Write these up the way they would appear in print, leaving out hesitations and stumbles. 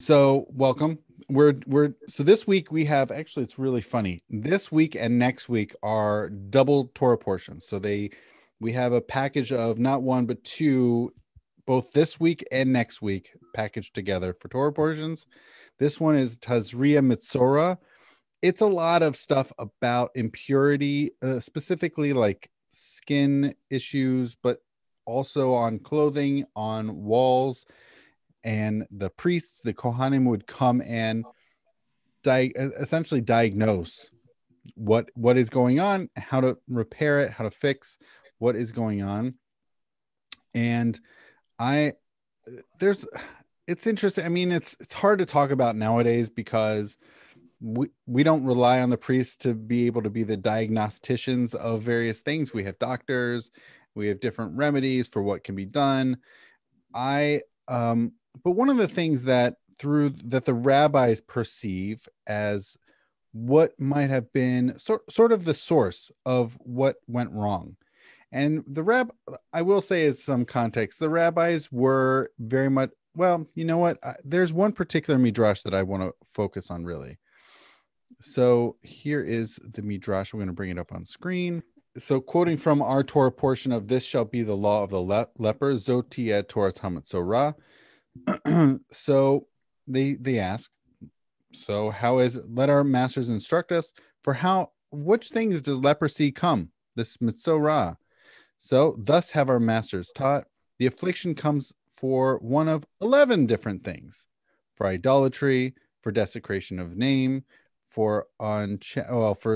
So welcome. So this week we have actually it's really funny. This week and next week are double Torah portions. So we have a package of not one but two, both this week and next week packaged together for Torah portions. This one is Tazria-Metzora. It's a lot of stuff about impurity, specifically like skin issues, but also on clothing, on walls, and the priests, the Kohanim, would come and essentially diagnose what is going on, how to repair it, how to fix what is going on. And I there's it's interesting. I mean, it's hard to talk about nowadays because we don't rely on the priests to be able to be the diagnosticians of various things. We have doctors, we have different remedies for what can be done. I But one of the things that the rabbis perceive as what might have been sort of the source of what went wrong. And I will say, as some context, the rabbis were very much, well, you know what? There's one particular midrash that I want to focus on, really. So here is the midrash. We're going to bring it up on screen. So quoting from our Torah portion of "This shall be the law of the leper, Zotia Torah Metzora." So they ask, so how is it? Let our masters instruct us for which things does leprosy come? This Metzora. So thus have our masters taught, the affliction comes for one of 11 different things: for idolatry, for desecration of name, for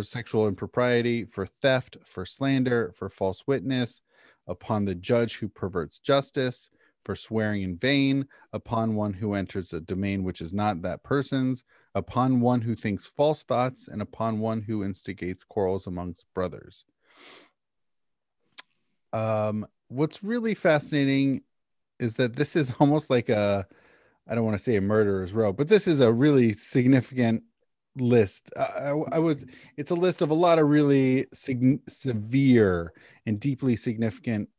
sexual impropriety, for theft, for slander, for false witness, upon the judge who perverts justice, for swearing in vain, upon one who enters a domain which is not that person's, upon one who thinks false thoughts, and upon one who instigates quarrels amongst brothers. What's really fascinating is that this is almost like I don't want to say a murderer's row, but this is a really significant list. It's a list of a lot of really severe and deeply significant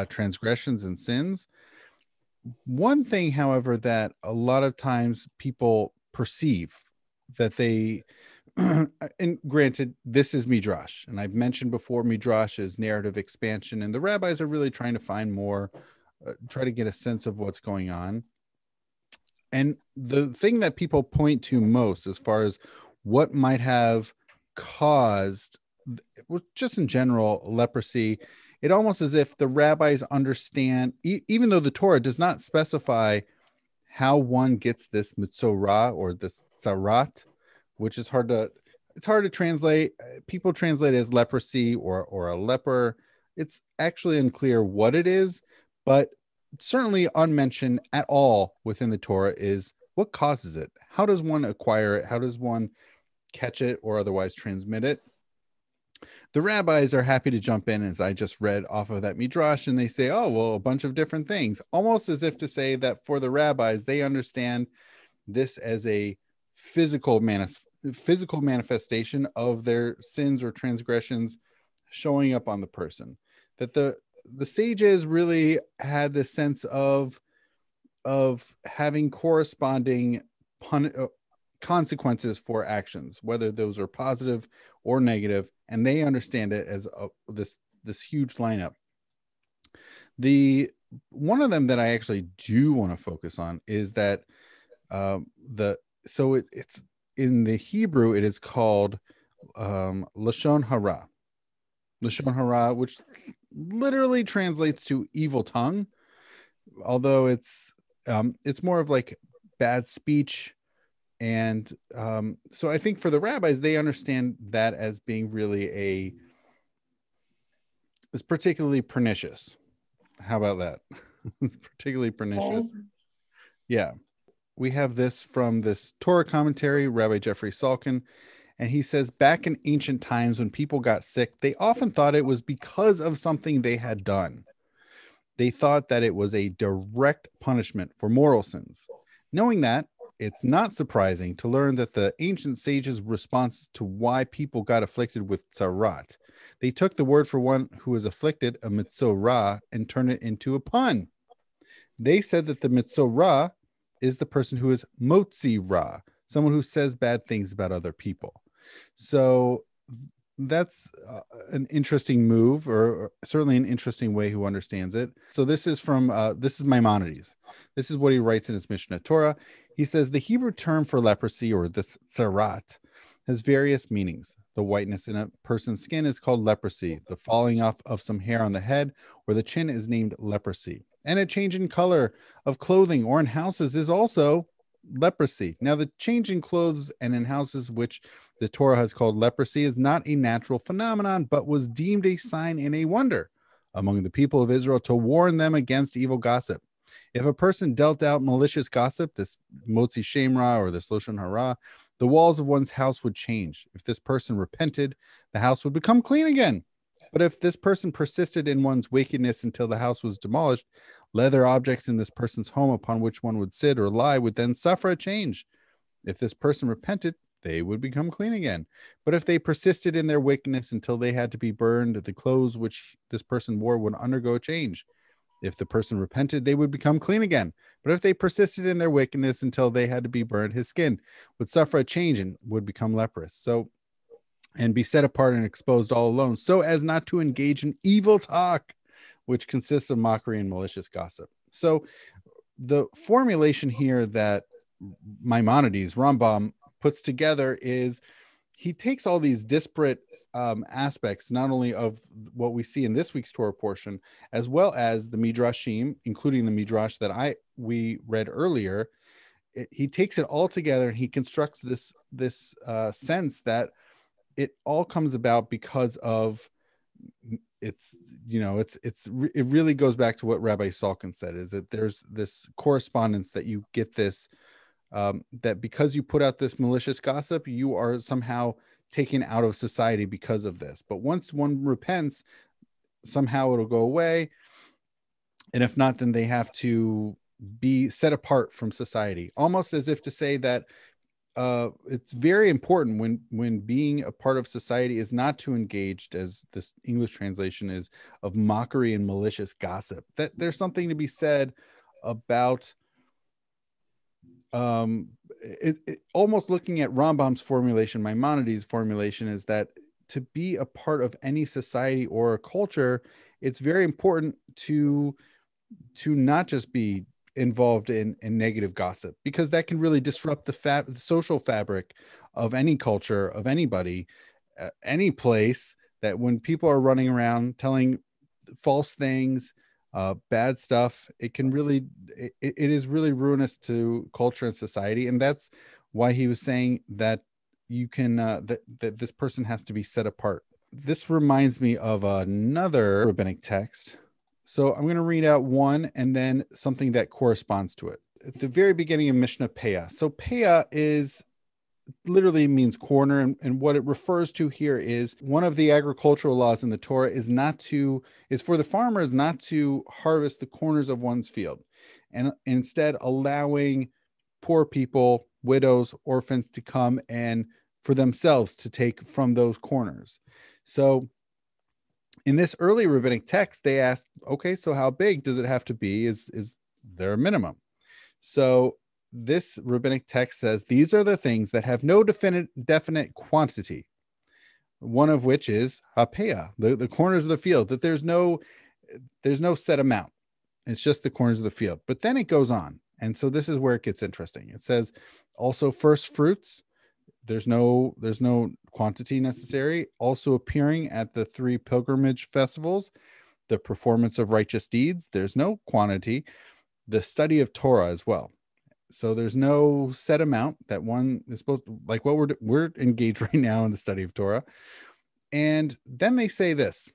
transgressions and sins. One thing, however, that a lot of times people perceive that they, and granted, this is Midrash, and I've mentioned before, Midrash is narrative expansion, and the rabbis are really trying to find more, try to get a sense of what's going on. And the thing that people point to most as far as what might have caused, just in general, leprosy, it almost as if the rabbis understand, even though the Torah does not specify how one gets this mitzorah or this tzarat, which is it's hard to translate. People translate it as leprosy or a leper. It's actually unclear what it is, but certainly unmentioned at all within the Torah is what causes it. How does one acquire it? How does one catch it or otherwise transmit it? The rabbis are happy to jump in, as I just read off of that midrash, and they say, oh, well, a bunch of different things, almost as if to say that for the rabbis, they understand this as a physical manifestation of their sins or transgressions showing up on the person. That the sages really had this sense of having corresponding consequences for actions, whether those are positive or negative, and they understand it as this huge lineup. The one of them that I actually do want to focus on is that it's in the Hebrew, it is called Lashon Hara. Lashon Hara, which literally translates to evil tongue, although it's more of like bad speech. And so I think for the rabbis, they understand that as being really it's particularly pernicious. How about that? It's particularly pernicious. Okay. Yeah. We have this from this Torah commentary, Rabbi Jeffrey Salkin, and he says, back in ancient times when people got sick, they often thought it was because of something they had done. They thought that it was a direct punishment for moral sins. Knowing that, it's not surprising to learn that the ancient sages' response to why people got afflicted with tzarat, they took the word for one who was afflicted, a mitzorah, and turned it into a pun. They said that the mitzorah is the person who is motzi ra, someone who says bad things about other people. So that's an interesting move, or certainly an interesting way who understands it. So this is from this is Maimonides. This is what he writes in his Mishnah Torah. He says the Hebrew term for leprosy, or the tsarat, has various meanings. The whiteness in a person's skin is called leprosy. The falling off of some hair on the head or the chin is named leprosy. And a change in color of clothing or in houses is also leprosy. Now, the change in clothes and in houses, which the Torah has called leprosy, is not a natural phenomenon, but was deemed a sign and a wonder among the people of Israel to warn them against evil gossip. If a person dealt out malicious gossip, this motzi shemra or this lashon hara, the walls of one's house would change. If this person repented, the house would become clean again. But if this person persisted in one's wickedness until the house was demolished, leather objects in this person's home upon which one would sit or lie would then suffer a change. If this person repented, they would become clean again. But if they persisted in their wickedness until they had to be burned, the clothes which this person wore would undergo a change. If the person repented, they would become clean again. But if they persisted in their wickedness until they had to be burned, his skin would suffer a change and would become leprous. So, and be set apart and exposed all alone, so as not to engage in evil talk, which consists of mockery and malicious gossip. So the formulation here that Maimonides, Rambam, puts together is he takes all these disparate aspects, not only of what we see in this week's Torah portion, as well as the Midrashim, including the Midrash that we read earlier. He takes it all together and he constructs this sense that it all comes about because of it really goes back to what Rabbi Salkin said, is that there's this correspondence that you get this, that because you put out this malicious gossip, you are somehow taken out of society because of this. But once one repents, somehow it'll go away. And if not, then they have to be set apart from society, almost as if to say that it's very important when being a part of society is not to engage, as this English translation is, of mockery and malicious gossip. That there's something to be said about almost looking at Rambam's formulation, Maimonides' formulation, is that to be a part of any society or a culture, it's very important to not just be involved in negative gossip, because that can really disrupt the social fabric of any culture, of anybody, any place. That when people are running around telling false things, bad stuff, it can really it is really ruinous to culture and society. And that's why he was saying that you can that this person has to be set apart. This reminds me of another rabbinic text. So I'm going to read out one and then something that corresponds to it. At the very beginning of Mishnah Peah. So Peah literally means corner. And what it refers to here is one of the agricultural laws in the Torah is for the farmers not to harvest the corners of one's field, and instead allowing poor people, widows, orphans to come and for themselves to take from those corners. So in this early rabbinic text, they asked, okay, so how big does it have to be? Is there a minimum? So this rabbinic text says, these are the things that have no definite quantity, one of which is hapeah, the corners of the field, that there's no set amount. It's just the corners of the field. But then it goes on. And so this is where it gets interesting. It says also first fruits. There's no quantity necessary. Also appearing at the 3 pilgrimage festivals, the performance of righteous deeds. There's no quantity. The study of Torah as well. So there's no set amount that one is supposed to, like what we're engaged right now in the study of Torah. And then they say this,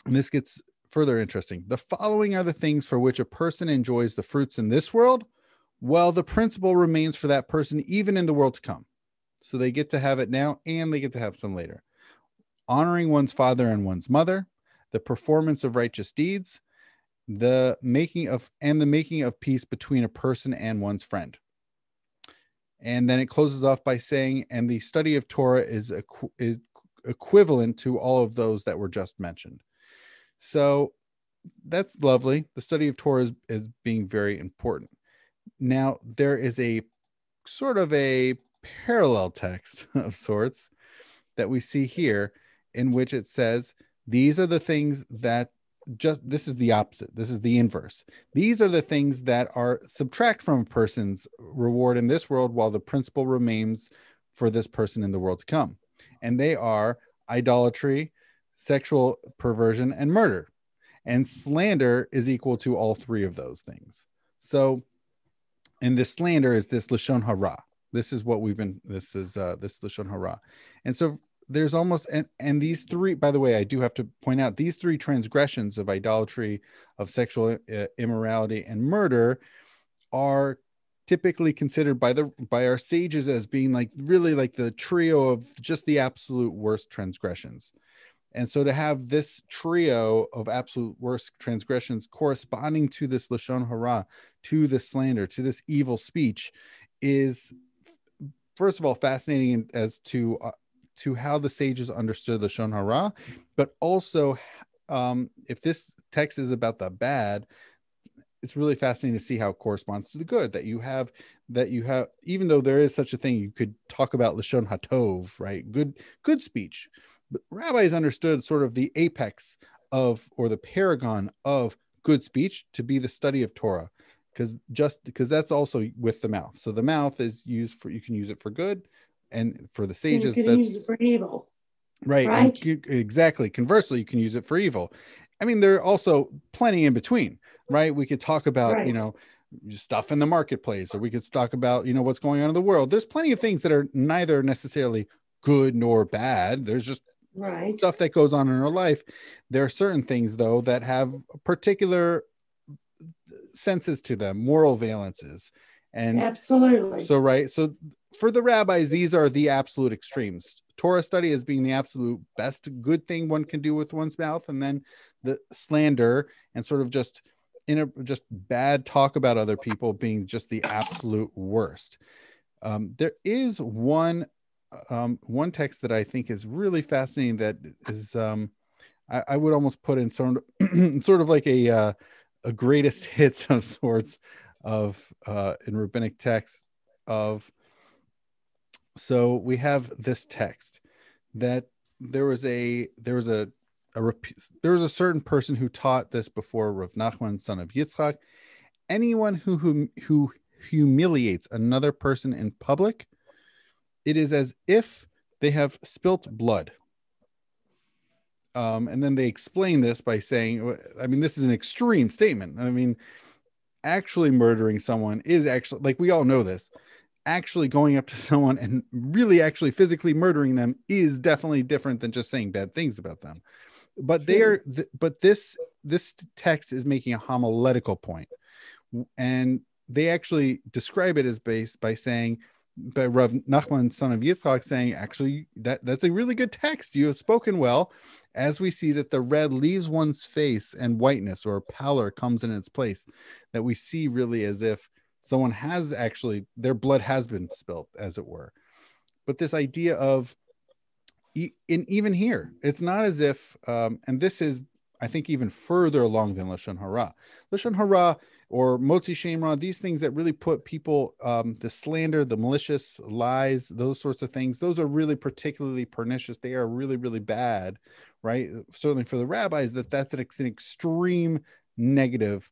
and this gets further interesting. The following are the things for which a person enjoys the fruits in this world, while the principle remains for that person even in the world to come. So they get to have it now and they get to have some later. Honoring one's father and one's mother, the performance of righteous deeds, the making of peace between a person and one's friend. And then it closes off by saying, and the study of Torah is equivalent to all of those that were just mentioned. So that's lovely. The study of Torah is being very important. Now there is a sort of a parallel text of sorts that we see here, in which it says, these are the things that this is the opposite. This is the inverse. These are the things that are subtract from a person's reward in this world, while the principle remains for this person in the world to come. And they are idolatry, sexual perversion, and murder. And slander is equal to all three of those things. So, and this slander is this Lashon Hara. This is what we've been, this Lashon Hara. And so there's almost, and these three, by the way, I do have to point out, these three transgressions of idolatry, of sexual immorality, and murder are typically considered by our sages as being like really like the trio of just the absolute worst transgressions. And so to have this trio of absolute worst transgressions corresponding to this Lashon Hara, to this slander, to this evil speech, is, first of all, fascinating as to how the sages understood Lashon Hara, but also if this text is about the bad, it's really fascinating to see how it corresponds to the good that you have, even though there is such a thing, you could talk about Lashon HaTov, right? Good speech. But rabbis understood sort of the apex of, or the paragon of good speech to be the study of Torah, because that's also with the mouth. So the mouth is used for, you can use it for good, and for the sages, you can use it for evil. Right. Exactly. Conversely, you can use it for evil. I mean, there are also plenty in between, right? We could talk about, stuff in the marketplace, or we could talk about, what's going on in the world. There's plenty of things that are neither necessarily good nor bad. There's just stuff that goes on in our life. There are certain things, though, that have particular senses to them, moral valences. And absolutely. So for the rabbis, these are the absolute extremes. Torah study as being the absolute best good thing one can do with one's mouth, and then the slander and sort of just bad talk about other people being just the absolute worst. There is one text that I think is really fascinating that is I would almost put in sort of like a greatest hits of sorts of in rabbinic text of. So we have this text that there was a certain person who taught this before Rav Nachman, son of Yitzchak. Anyone who humiliates another person in public, it is as if they have spilt blood. And then they explain this by saying, I mean, this is an extreme statement. I mean, actually murdering someone is actually, like, we all know this. Actually going up to someone and really actually physically murdering them is definitely different than just saying bad things about them. But this text is making a homiletical point, and they actually describe it as based by saying, by Rav Nachman, son of Yitzchak, saying, actually, that's a really good text. You have spoken well, as we see that the red leaves one's face and whiteness or pallor comes in its place, that we see really as if someone has actually, their blood has been spilt, as it were. But this idea of, even here, it's not as if, and this is, I think, even further along than Lashon Hara. Lashon Hara or Motzi Shem Ra, these things that really put people, the slander, the malicious lies, those sorts of things, those are really particularly pernicious. They are really, really bad, right? Certainly for the rabbis, that's an extreme negative,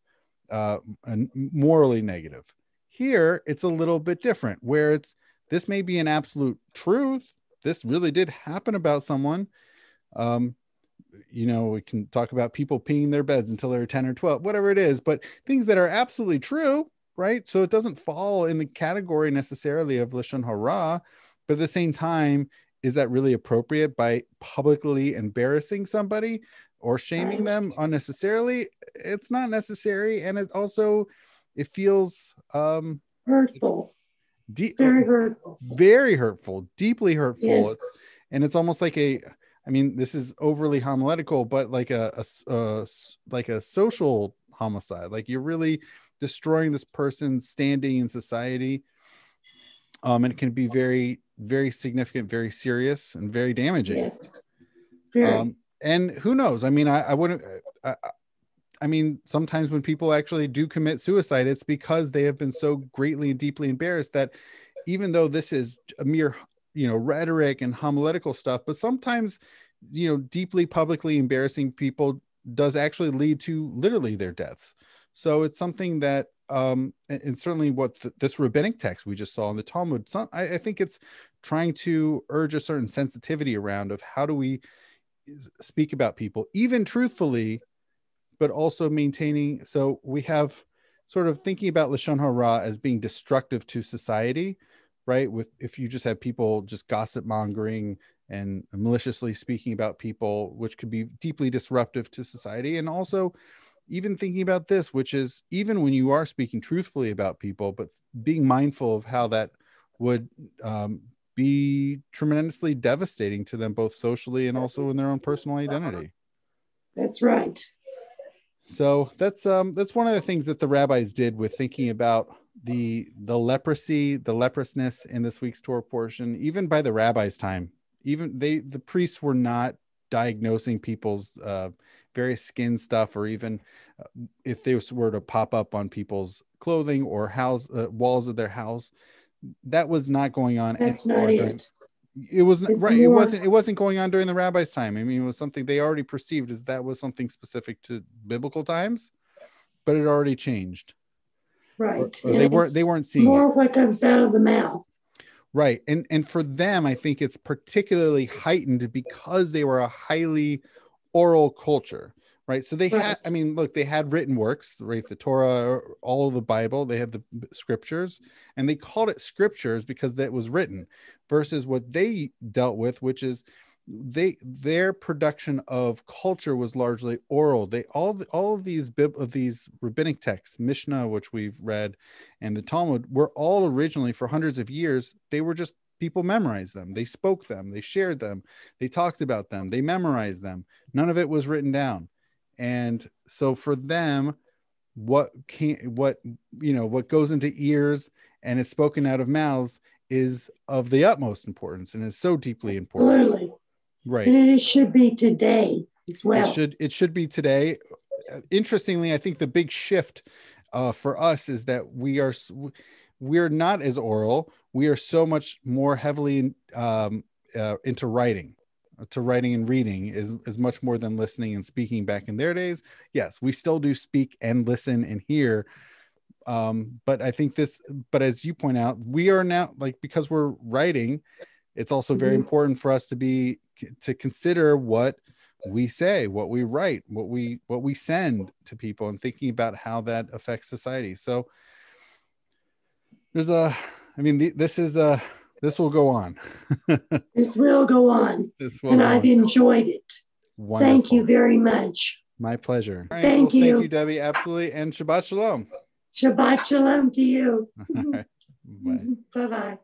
and morally negative. Here, it's a little bit different, where this may be an absolute truth. This really did happen about someone. We can talk about people peeing their beds until they're 10 or 12, whatever it is, but things that are absolutely true, right? So it doesn't fall in the category necessarily of Lashon Hara, but at the same time, is that really appropriate by publicly embarrassing somebody or shaming them unnecessarily? It's not necessary. And it feels hurtful. Very hurtful. Very hurtful, deeply hurtful. Yes. It's almost like this is overly homiletical, but like a social homicide. Like, you're really destroying this person's standing in society. And it can be very, very significant, very serious, and very damaging. Yes. Very. And who knows? I mean, I wouldn't. I mean, sometimes when people actually do commit suicide, it's because they have been so greatly and deeply embarrassed that even though this is a mere, rhetoric and homiletical stuff, but sometimes, deeply publicly embarrassing people does actually lead to literally their deaths. So it's something that, and certainly what this rabbinic text we just saw in the Talmud, I think it's trying to urge a certain sensitivity around of how do we speak about people, even truthfully, but also maintaining. So we have sort of thinking about Lashon Hara as being destructive to society, right? If you just have people just gossip mongering and maliciously speaking about people, which could be deeply disruptive to society. And also even thinking about this, which is even when you are speaking truthfully about people, but being mindful of how that would be tremendously devastating to them, both socially and also in their own personal identity. That's right. So that's one of the things that the rabbis did with thinking about the leprosy, the leprousness in this week's Torah portion. Even by the rabbis' time, even the priests were not diagnosing people's various skin stuff, or even if they were to pop up on people's clothing or walls of their house. That was not going on. That's not it. It was right. It wasn't going on during the rabbis' time. I mean, it was something they already perceived as that was something specific to biblical times, but it already changed. Right. Or they weren't seeing more it. what comes out of the mouth. Right. And for them, I think it's particularly heightened because they were a highly oral culture. Right. So they had, I mean, look, they had written works, right? The Torah, all of the Bible, they had the scriptures, and they called it scriptures because that was written, versus what they dealt with, which is their production of culture was largely oral. All of these rabbinic texts, Mishnah, which we've read, and the Talmud were all originally, for hundreds of years, they were just people memorized them. They spoke them, they shared them, they talked about them, they memorized them. None of it was written down. And so for them, what goes into ears and is spoken out of mouths is of the utmost importance and is so deeply important. Absolutely. Right. And it should be today as well. It should be today. Interestingly, I think the big shift for us is that we're not as oral. We are so much more heavily into writing. To writing and reading is much more than listening and speaking back in their days. Yes, we still do speak and listen and hear. But I think but as you point out, we are now, like, because we're writing, it's also very important for us to consider what we say, what we write, what we send to people, and thinking about how that affects society. So this will go on. This will go on. I've enjoyed it. Wonderful. Thank you very much. My pleasure. Right, thank you. Thank you, Debbie. Absolutely. And Shabbat Shalom. Shabbat Shalom to you. All right. Bye. Bye-bye.